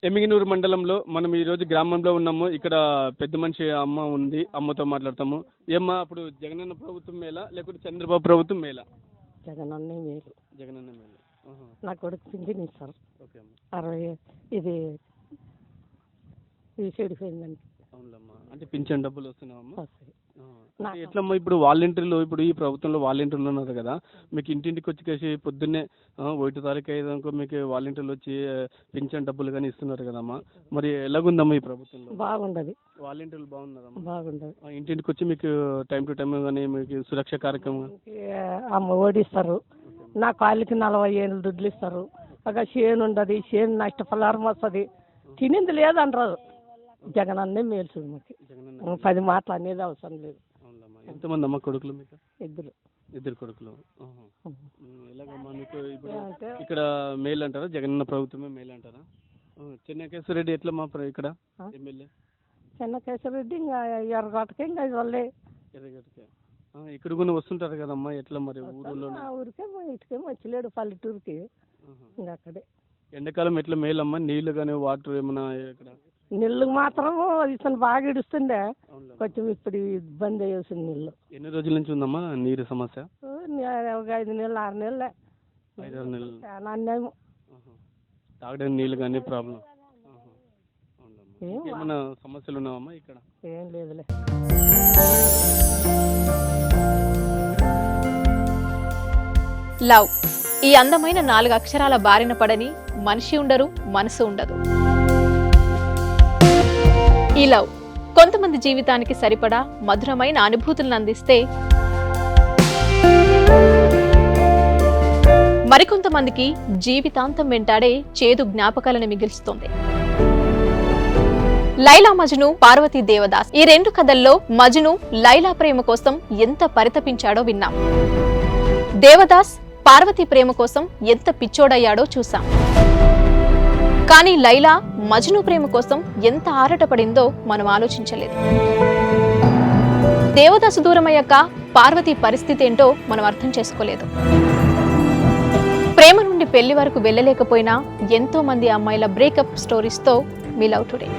ఎమ్మిగనూరు మండలంలో మనం ఈరోజు గ్రామంలో ఉన్నాము. ఇక్కడ పెద్ద మనిషి అమ్మ ఉంది. అమ్మతో మాట్లాడతాము. ఏమ్మా, అప్పుడు జగనన్న ప్రభుత్వం మేలా లేకుంటే చంద్రబాబు ప్రభుత్వం మేలా? జగనన్నే మేలు. జగనన్న మేలు. నా కొడుకు పింఛన్ ఇస్తారు. ఓకే అమ్మ. 60 ఇది చెడిపోయిందండి. అవునమ్మా, అంటే పింఛన్ డబ్బులు వస్తున్నావమ్మా? వస్తాయి. ఎట్లమ్మా ఇప్పుడు వాలంటీర్లు, ఇప్పుడు ఈ ప్రభుత్వంలో వాలంటీర్లు ఉన్నారు కదా, మీకు ఇంటింటికి వచ్చి కలిసి పొద్దున్నే 1 తారీఖు అయ్యేదాకా మీకు వాలంటీర్లు వచ్చి పింఛన్ డబ్బులు కానీ ఇస్తున్నారు కదమ్మా, మరి ఎలాగుందమ్మా ఈ ప్రభుత్వంలో? బాగుండదు. వాలంటీర్లు బాగున్నారమ్మా? బాగుండదు. ఇంటింటికి వచ్చి మీకు టైం టు టైం కానీ మీకు సురక్ష కార్యక్రమం అమ్మ ఓడిస్తారు. నా కాళ్ళకి 40 ఏళ్ళు దుడ్లు ఇస్తారు. ఒక చేను ఉండదు. చేను నష్టపలారం వస్తుంది. తినింది లేదంటారు. జగనన్నే మేలు చూడు. మాకు 10 మాటలు అనేది అవసరం లేదు. ఎంతమంది అమ్మ కొడుకులు మీకు? ఇద్దరు కొడుకులు. ఎలాగమ్మా మీకు ఇప్పుడు ఇక్కడ మేలు అంటారా? జగనన్న ప్రభుత్వమే మేలు అంటారా? చెన్నకేశ్వరరెడ్డి ఎట్లమ్మా ఇక్కడ ఎమ్మెల్యే? చెన్నకేశ్వరరెడ్డి ఇంకా ఎర్రగొట్టకే ఇంకా వాళ్ళే ఎర్రగొట్టకే ఇక్కడ కూడా వస్తుంటారు కదమ్మా, ఎట్లా మరి ఊరిలో? ఊరికేమో ఇటుకేమో వచ్చలేడు పల్లెటూరుకి. ఇంకా అక్కడే ఎండాకాలం ఎట్లా మేలమ్మా? నీళ్లు కానీ వాటర్ ఏమన్నా ఇక్కడ? నీళ్ళు మాత్రం ఇతను బాగా ఇడుస్తుండే, కొంచెం ఇప్పుడు ఇబ్బంది అయ్యేసింది నీళ్ళు. ఎన్ని రోజుల నుంచి ఉందమ్మా నీరు సమస్య? ఒక 5 నెలలు 6 నెలలే. 5-6 నెలలు. చాలా అన్యాయం. తాగడానికి నీళ్ళు కానీ ప్రాబ్లం? ఏమన్నా సమస్యలు ఉన్నావమ్మా ఇక్కడ? ఏం లేదులే. లవ్, ఈ అందమైన 4 అక్షరాల బారిన పడని మనిషి ఉండరు, మనసు ఉండదు. ఈ లవ్ కొంతమంది జీవితానికి సరిపడా మధురమైన అనుభూతులను అందిస్తే, మరికొంతమందికి జీవితాంతం వెంటాడే చేదు జ్ఞాపకాలను మిగిల్స్తుంది. లైలా మజ్ను, పార్వతీ దేవదాస్, ఈ 2 కథల్లో మజ్ను లైలా ప్రేమ కోసం ఎంత పరితపించాడో విన్నాం. దేవదాస్ పార్వతీ ప్రేమ కోసం ఎంత పిచ్చోడయ్యాడో చూసాం. కానీ లైలా మజ్ను ప్రేమ కోసం ఎంత ఆరాటపడిందో మనం ఆలోచించలేదు. దేవదాసు దూరమయ్యాక పార్వతీ పరిస్థితి ఏంటో మనం అర్థం చేసుకోలేదు. ప్రేమ నుండి పెళ్లి వరకు వెళ్ళలేకపోయినా ఎంతో మంది అమ్మాయిల బ్రేకప్ స్టోరీస్తో మీ లవ్ టుడే.